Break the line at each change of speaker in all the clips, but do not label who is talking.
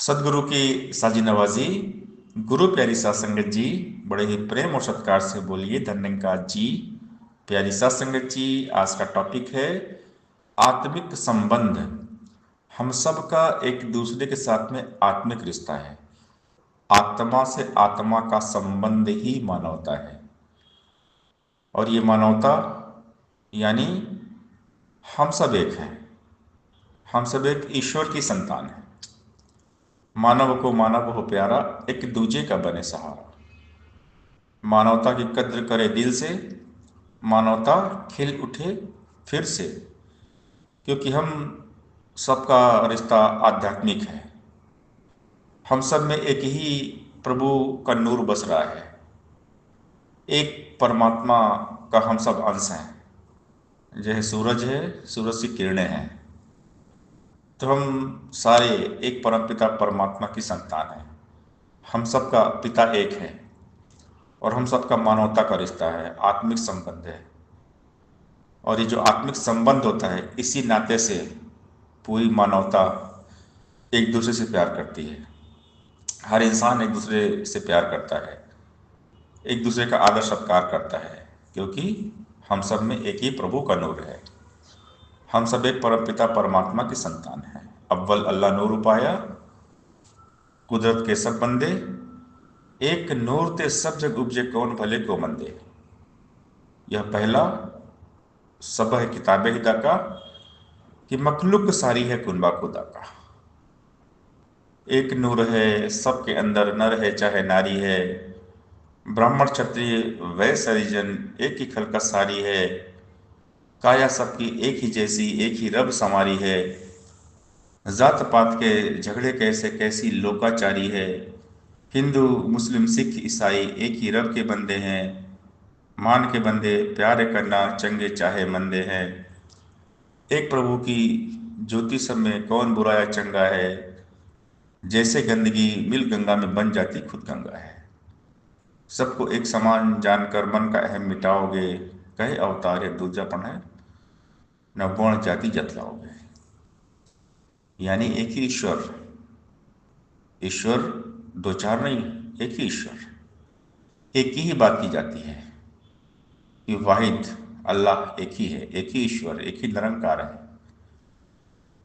सदगुरु की साजी नवाजी। गुरु प्यारी साध संगत जी, बड़े ही प्रेम और सत्कार से बोलिए धन्यवाद जी। प्यारी साध संगत जी, आज का टॉपिक है आत्मिक संबंध। हम सब का एक दूसरे के साथ में आत्मिक रिश्ता है। आत्मा से आत्मा का संबंध ही मानवता है। और ये मानवता यानी हम सब एक हैं। हम सब एक ईश्वर की संतान हैं। मानव को मानव हो प्यारा, एक दूजे का बने सहारा। मानवता की कद्र करे दिल से, मानवता खिल उठे फिर से। क्योंकि हम सबका रिश्ता आध्यात्मिक है। हम सब में एक ही प्रभु का नूर बस रहा है। एक परमात्मा का हम सब अंश हैं। जैसे सूरज है, सूरज की किरणें हैं। तो हम सारे एक परमपिता परमात्मा की संतान हैं। हम सबका पिता एक है। और हम सबका मानवता का रिश्ता है, आत्मिक संबंध है। और ये जो आत्मिक संबंध होता है, इसी नाते से पूरी मानवता एक दूसरे से प्यार करती है। हर इंसान एक दूसरे से प्यार करता है, एक दूसरे का आदर सत्कार करता है। क्योंकि हम सब में एक ही प्रभु का नूर है। हम सब एक परमपिता परमात्मा की संतान हैं। अव्वल अल्लाह नूर उपाया, कुदरत के सब बंदे। एक नूर ते सब जग उपजे, कौन भले को मंदे। यह पहला सब है किताबे हिदा का, कि मखलूक सारी है कुनबा खुदा का। एक नूर है सबके अंदर, नर है चाहे नारी है। ब्राह्मण क्षत्रिय वैश्य हरिजन, एक ही खल का सारी है। काया सबकी एक ही जैसी, एक ही रब संवारी है। जात पात के झगड़े कैसे, कैसी लोकाचारी है। हिंदू मुस्लिम सिख ईसाई, एक ही रब के बंदे हैं। मान के बंदे प्यारे करना, चंगे चाहे मंदे हैं। एक प्रभु की ज्योति सब में, कौन बुरा या चंगा है। जैसे गंदगी मिल गंगा में, बन जाती खुद गंगा है। सबको एक समान जानकर मन का अहम मिटाओगे, कहे अवतार है दूजापन है, न वर्ण जाति जतलाओगे। यानी एक ही ईश्वर। ईश्वर दो चार नहीं, एक ही ईश्वर। एक ही बात की जाती है कि वाहिद अल्लाह एक ही है, एक ही ईश्वर, एक ही निरंकार है।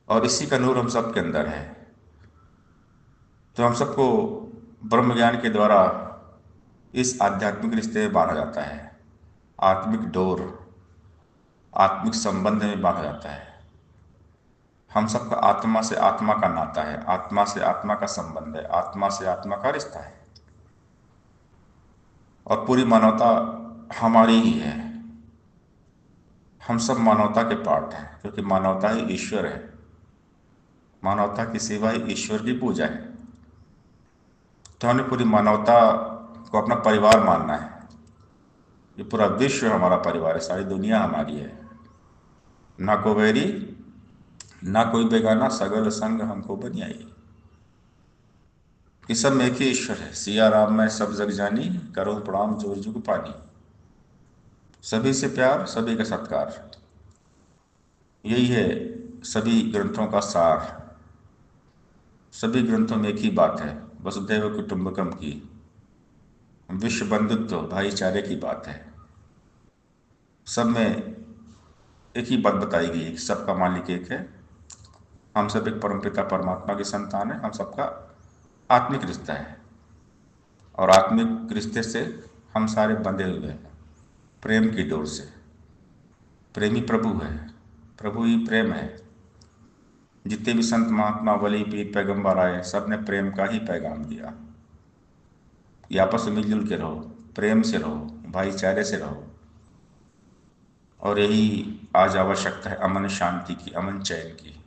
और इसी का नूर हम सब के अंदर है। तो हम सबको ब्रह्म ज्ञान के द्वारा इस आध्यात्मिक रिश्ते में बांधा जाता है। आत्मिक डोर, आत्मिक संबंध में बांधा जाता है। हम सबका आत्मा से आत्मा का नाता है, आत्मा से आत्मा का संबंध है, आत्मा से आत्मा का रिश्ता है। और पूरी मानवता हमारी ही है। हम सब मानवता के पार्ट हैं, क्योंकि मानवता ही ईश्वर है। मानवता की सेवा ही ईश्वर की पूजा है। तो हमें पूरी मानवता को अपना परिवार मानना है। ये पूरा विश्व हमारा परिवार है, सारी दुनिया हमारी है। ना को वैरी, ना कोई बेगाना, सगल संग हमको बनियाई। कि सब में एक ही ईश्वर है। सिया राम मैं सब जग जानी, करो प्रणाम जोर जुग पानी। सभी से प्यार, सभी का सत्कार, यही है सभी ग्रंथों का सार। सभी ग्रंथों में एक ही बात है, वसुधैव कुटुंबकम की, विश्व बंधुत्व भाईचारे की बात है। सब में एक ही बात बताई गई है कि सबका मालिक एक है। हम सब एक परमपिता परमात्मा की संतान है। हम सबका आत्मिक रिश्ता है। और आत्मिक रिश्ते से हम सारे बंधे हुए हैं प्रेम की डोर से। प्रेमी प्रभु है, प्रभु ही प्रेम है। जितने भी संत महात्मा वली पीर पैगंबर आए, सब ने प्रेम का ही पैगाम दिया कि आपस में मिलजुल के रहो, प्रेम से रहो, भाईचारे से रहो। और यही आज आवश्यकता है, अमन शांति की, अमन चैन की।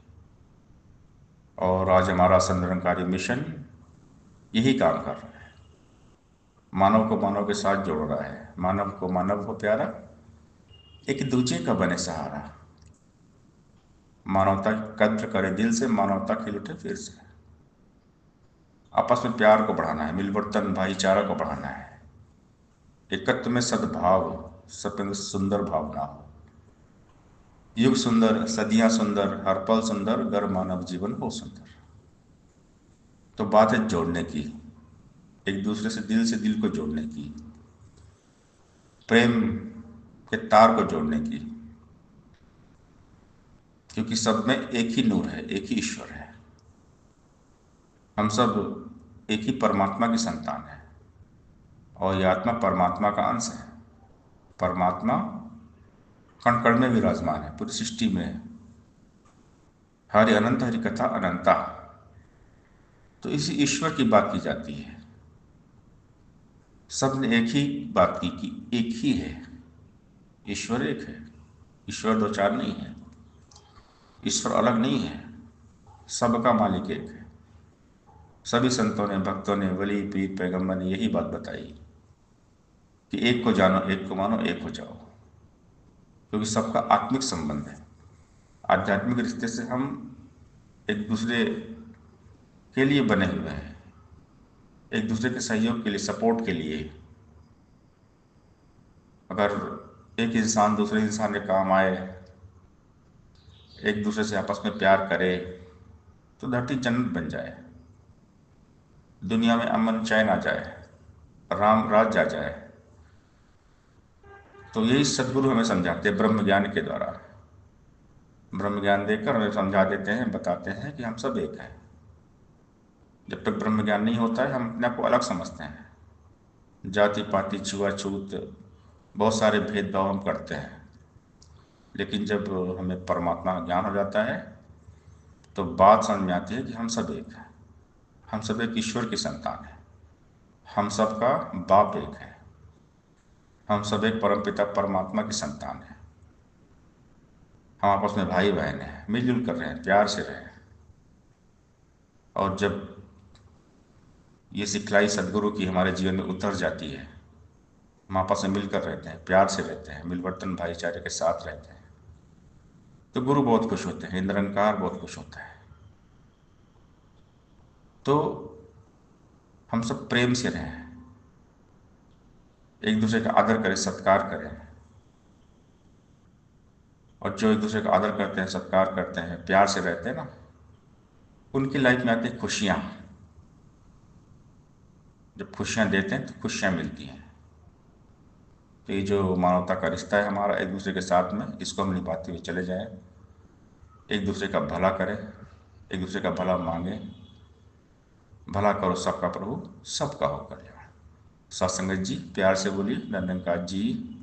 और आज हमारा संरक्षणकारी मिशन यही काम कर रहा है। मानव को मानव के साथ जोड़ रहा है। मानव को मानव हो प्यारा, एक दूजे का बने सहारा। मानवता की कद्र करे दिल से, मानवता खिल उठे फिर से। आपस में प्यार को बढ़ाना है, मिलवर्तन भाईचारा को बढ़ाना है। एकत्व में सद्भाव, सब में सुंदर भावना हो। युग सुंदर, सदियां सुंदर, हर पल सुंदर, गर मानव जीवन हो सुंदर। तो बात है जोड़ने की, एक दूसरे से दिल को जोड़ने की, प्रेम के तार को जोड़ने की, क्योंकि सब में एक ही नूर है, एक ही ईश्वर है। हम सब एक ही परमात्मा की संतान है और यह आत्मा परमात्मा का अंश है। परमात्मा कण कण में विराजमान है, पूरी सृष्टि में है। हरि अनंत हरि कथा अनंता। तो इसी ईश्वर की बात की जाती है। सब ने एक ही बात की कि एक ही है, ईश्वर एक है। ईश्वर दो चार नहीं है, ईश्वर अलग नहीं है, सबका मालिक एक है। सभी संतों ने, भक्तों ने, वली पीर पैगंबर ने यही बात बताई कि एक को जानो, एक को मानो, एक हो जाओ, क्योंकि सबका आत्मिक संबंध है। आध्यात्मिक रिश्ते से हम एक दूसरे के लिए बने हुए हैं, एक दूसरे के सहयोग के लिए, सपोर्ट के लिए। अगर एक इंसान दूसरे इंसान के काम आए, एक दूसरे से आपस में प्यार करे, तो धरती जन्नत बन जाए, दुनिया में अमन चैन आ जाए, राम राज आ जाए। तो यही सदगुरु हमें समझाते हैं ब्रह्म ज्ञान के द्वारा। ब्रह्म ज्ञान देकर हमें समझा देते हैं, बताते हैं कि हम सब एक हैं। जब तक ब्रह्म ज्ञान नहीं होता है, हम अपने आप को अलग समझते हैं। जाति पाति छुआछूत, बहुत सारे भेदभाव हम करते हैं। लेकिन जब हमें परमात्मा का ज्ञान हो जाता है, तो बात समझ में आती है कि हम सब एक हैं। हम सब एक ईश्वर की संतान हैं। हम सबका बाप एक है। हम सब एक परमपिता परमात्मा की संतान हैं। हम आपस में भाई बहन हैं, मिलजुल कर रहे हैं, प्यार से रहें। और जब ये सिखलाई सदगुरु की हमारे जीवन में उतर जाती है, हम आपस में मिलकर रहते हैं, प्यार से रहते हैं, मिलवर्तन भाईचारे के साथ रहते हैं, तो गुरु बहुत खुश होते हैं, निरंकार बहुत खुश होता है। तो हम सब प्रेम से रहें, एक दूसरे का आदर करें, सत्कार करें। और जो एक दूसरे का आदर करते हैं, सत्कार करते हैं, प्यार से रहते हैं ना, उनकी लाइफ में आती है खुशियाँ। जब खुशियाँ देते हैं तो खुशियाँ मिलती हैं। तो ये जो मानवता का रिश्ता है हमारा एक दूसरे के साथ में, इसको हम निभाते हुए चले जाएं। एक दूसरे का भला करें, एक दूसरे का भला मांगें। भला करो सबका प्रभु, सबका हो कल्याण। सत्संगत जी प्यार से बोलिए, नंदनकाज जी।